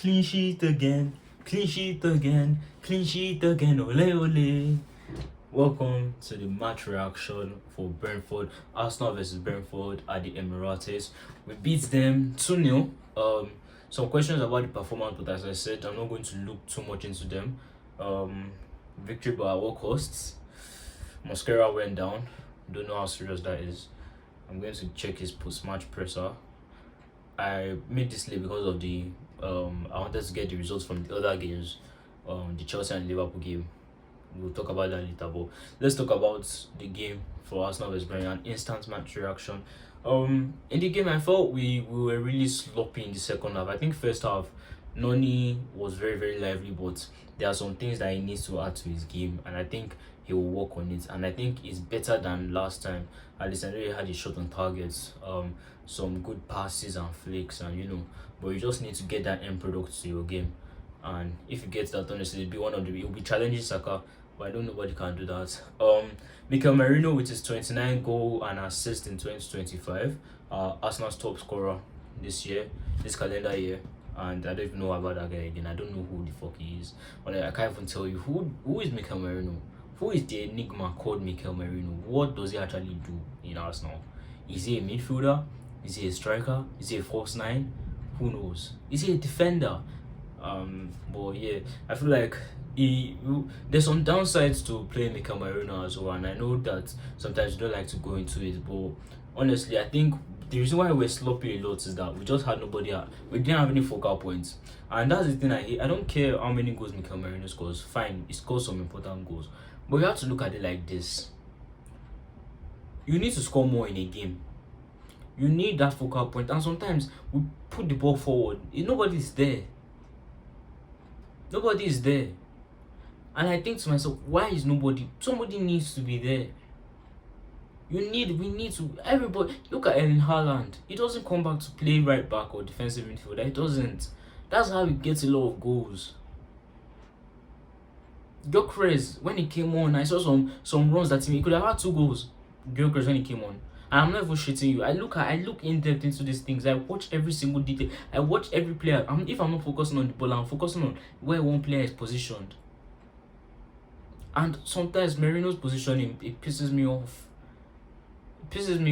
Clean sheet again, clean sheet again, clean sheet again, ole ole. Welcome to the match reaction for Brentford. Arsenal versus Brentford at the Emirates. We beat them 2-0. Some questions about the performance, but as I said, I'm not going to look too much into them. Victory by all costs. Mosquera went down. Don't know how serious that is. I'm going to check his post-match presser. I made this late because of the I wanted to get the results from the other games, the Chelsea and Liverpool game. We'll talk about that later, but let's talk about the game for Arsenal versus Brentford, an instant match reaction. In the game, I felt we were really sloppy in the second half. I think first half, Noni was very lively, but there are some things that he needs to add to his game, and I think he will work on it. And I think it's better than last time. At least I know he had his shot on targets, some good passes and flicks, and but you just need to get that end product to your game. And if you get that, honestly, it'll be challenging Saka, but I don't know nobody can do that. Mikel Merino with his 29 goal and assist in 2025, Arsenal's top scorer this calendar year. And I don't even know about that guy again. I don't know who the fuck he is. But I can't even tell you who is Mikel Merino. Who is the enigma called Mikel Merino? What does he actually do in Arsenal? Is he a midfielder? Is he a striker? Is he a false nine? Who knows? Is he a defender? But yeah, I feel like there's some downsides to playing Mikel Merino as well, and I know that sometimes you don't like to go into it, but honestly, I think the reason why we're sloppy a lot is that we just had nobody out. We didn't have any focal points, and that's the thing I hate. I don't care how many goals Mikel Merino scores. Fine, he scores some important goals, but you have to look at it like this. You need to score more in a game. You need that focal point, and sometimes we put the ball forward. Nobody's there. Nobody is there. And I think to myself, why is nobody? Somebody needs to be there. We need to. Everybody, look at Erling Haaland. He doesn't come back to play right back or defensive midfielder. He doesn't. That's how he gets a lot of goals. Gyökeres, when he came on, I saw some runs that he could have had 2 goals. Gyökeres when he came on. And I'm not even shitting you. I look in depth into these things. I watch every single detail. I watch every player. If I'm not focusing on the ball, I'm focusing on where one player is positioned. And sometimes Merino's positioning, it pisses me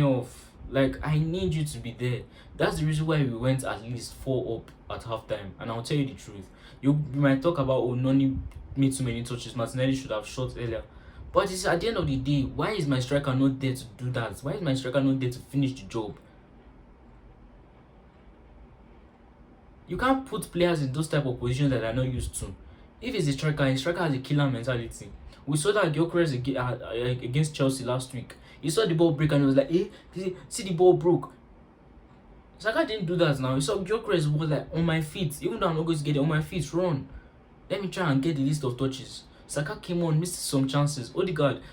off. Like, I need you to be there. That's the reason why we went at least 4 up at halftime. And I'll tell you the truth. You might talk about, Noni made too many touches. Martinelli should have shot earlier. But it's at the end of the day, why is my striker not there to do that? Why is my striker not there to finish the job? You can't put players in those type of positions that they're not used to. If it's a striker has a killer mentality. We saw that Gyökeres against Chelsea last week. He saw the ball break and he was like, see the ball broke. Saka didn't do that now. He saw Gyökeres was like, on my feet. Even though I'm not going to get it, on my feet, run. Let me try and get the list of touches. Saka came on, missed some chances. Odegaard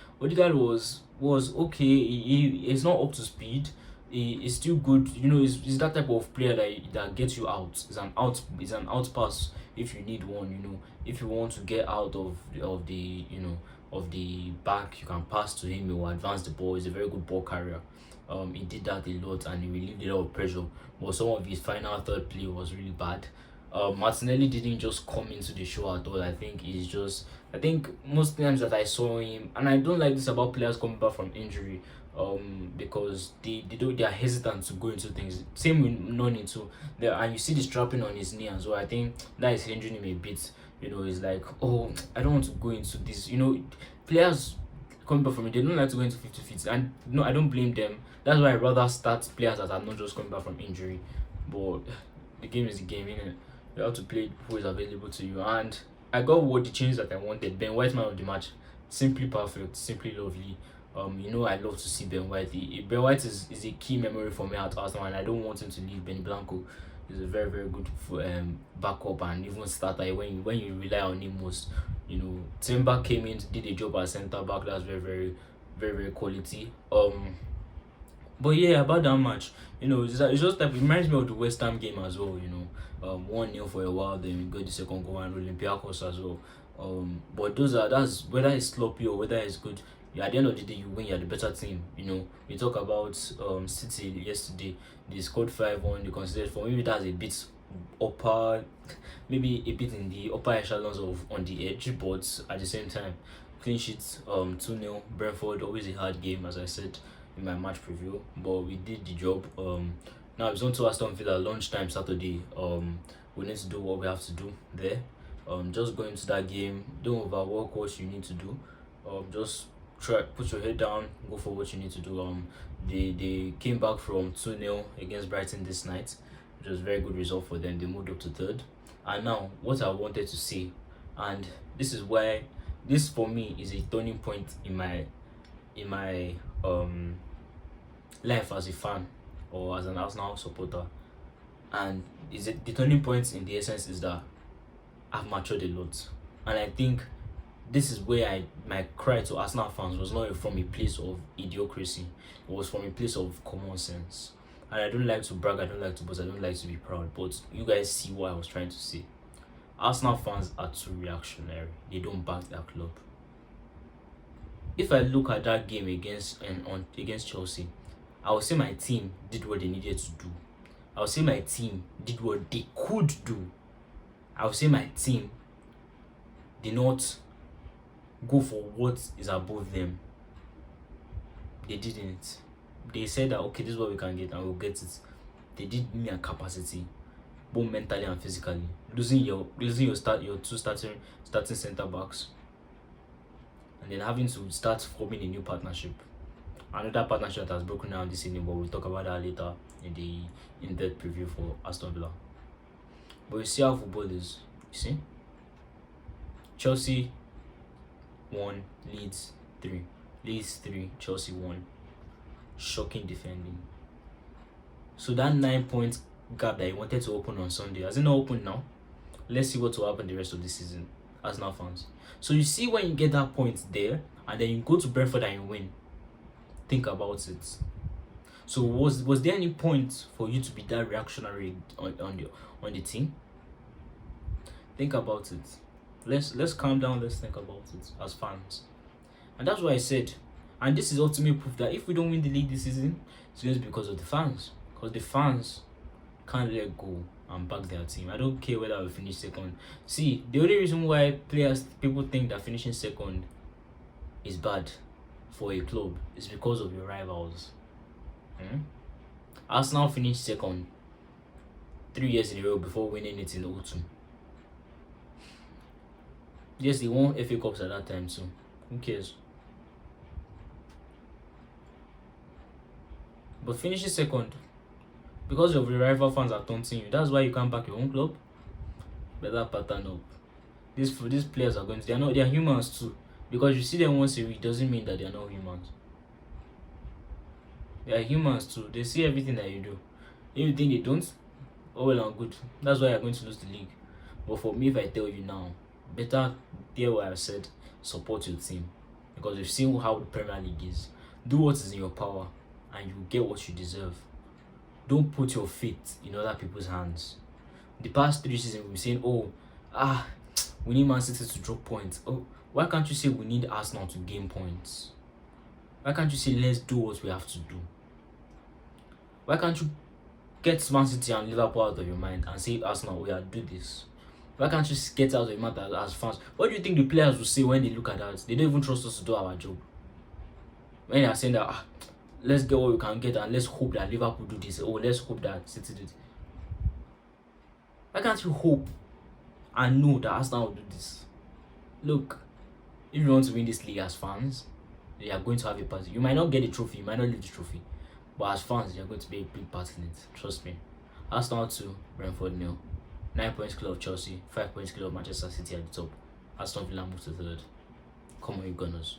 was okay. He's not up to speed. He's still good. He's that type of player that gets you out. It's an out pass if you need one. If you want to get out of the back, you can pass to him. He will advance the ball. He's a very good ball carrier. He did that a lot and he relieved a lot of pressure. But some of his final third play was really bad. Martinelli didn't just come into the show at all. I think most times that I saw him, and I don't like this about players coming back from injury, because they are hesitant to go into things. Same with Noni too. And you see the strapping on his knee as well. I think that is hindering him a bit. It's like, oh, I don't want to go into this. Players coming back from it, they don't like to go into 50 feet, and no, I don't blame them. That's why I rather start players that are not just coming back from injury. But the game is the game, innit? You have to play who is available to you, and I got what the change that I wanted. Ben White, man of the match, simply perfect, simply lovely. I love to see Ben White. Ben White is a key memory for me at Arsenal, and I don't want him to leave. Ben Blanco is a very good backup and even starter when you rely on him most. Timber came in, did a job as centre back. That's very quality. But yeah, about that match, it's just like, it reminds me of the West Ham game as well. 1-0 for a while, then we got the second goal and Olympiacos as well. But that's whether it's sloppy or whether it's good. At the end of the day, you win. You're the better team. We talk about City yesterday. They scored 5-1. They considered, for me, that's a bit upper, maybe a bit in the upper echelons of on the edge, but at the same time, clean sheets. 2-0 Brentford, always a hard game, as I said in my match preview, but we did the job. Now it's on to Aston Villa lunchtime Saturday. We need to do what we have to do there. Just go into that game, don't overwork what you need to do. Just try put your head down, go for what you need to do. They came back from 2-0 against Brighton this night, which was a very good result for them. They moved up to third. And now what I wanted to say, and this is why this for me is a turning point in my life as a fan or as an Arsenal supporter. And is it the turning point in the essence is that I've matured a lot. And I think this is where my cry to Arsenal fans was not from a place of idiocracy, it was from a place of common sense. And I don't like to brag, I don't like to boast, I don't like to be proud, but you guys see what I was trying to say. Arsenal fans are too reactionary, they don't back their club. If I look at that game against Chelsea, I would say my team did what they needed to do. I would say my team did what they could do. I would say my team did not go for what is above them. They didn't. They said that okay, this is what we can get and we'll get it. They did mere capacity, both mentally and physically. Losing your two starting centre backs, and then having to start forming a new partnership. Another partnership that has broken down this evening, but we'll talk about that later in the in-depth preview for Aston Villa. But you see how football is. You see, Chelsea 1, Leeds 3. Leeds 3, Chelsea 1. Shocking defending. So that 9-point gap that you wanted to open on Sunday, has it not opened now? Let's see what will happen the rest of the season, Arsenal fans. So you see when you get that point there, and then you go to Brentford and you win. Think about it. So was there any point for you to be that reactionary on the team? Think about it. Let's calm down. Let's think about it as fans. And that's what I said. And this is ultimate proof that if we don't win the league this season, it's just because of the fans. Because the fans can't let go and back their team. I don't care whether we finish second. See, the only reason why people think that finishing second is bad for a club is because of your rivals. Arsenal finished second 3 years in a row before winning it in O2. Yes, they won FA Cups at that time too. Who cares? But finishing second, because of the rival fans are taunting you, that's why you can't back your own club. Better pattern up. These players are going to, they are humans too. Because you see them once a week doesn't mean that they are not humans. They are humans too. They see everything that you do. If you think they don't, oh well and good. That's why you're going to lose the league. But for me, if I tell you now, better hear what I've said, support your team. Because you've seen how the Premier League is. Do what is in your power and you get what you deserve. Don't put your fate in other people's hands. The past 3 seasons we've been saying, we need Man City to drop points. Oh, why can't you say we need Arsenal to gain points? Why can't you say let's do what we have to do? Why can't you get Man City and Liverpool out of your mind and say Arsenal, we are do this? Why can't you get out of your mind as fans? What do you think the players will say when they look at us? They don't even trust us to do our job. When they are saying that let's get what we can get and let's hope that Liverpool do this. Oh, let's hope that City do this. Why can't you hope and know that Arsenal will do this? Look, if you want to win this league as fans, you are going to have a party. You might not get the trophy, you might not leave the trophy, but as fans, you are going to be a big part in it. Trust me. Arsenal 2, Brentford 0. 9 points clear of Chelsea, 5 points clear of Manchester City at the top. Aston Villa moves to third. Come on, you Gunners.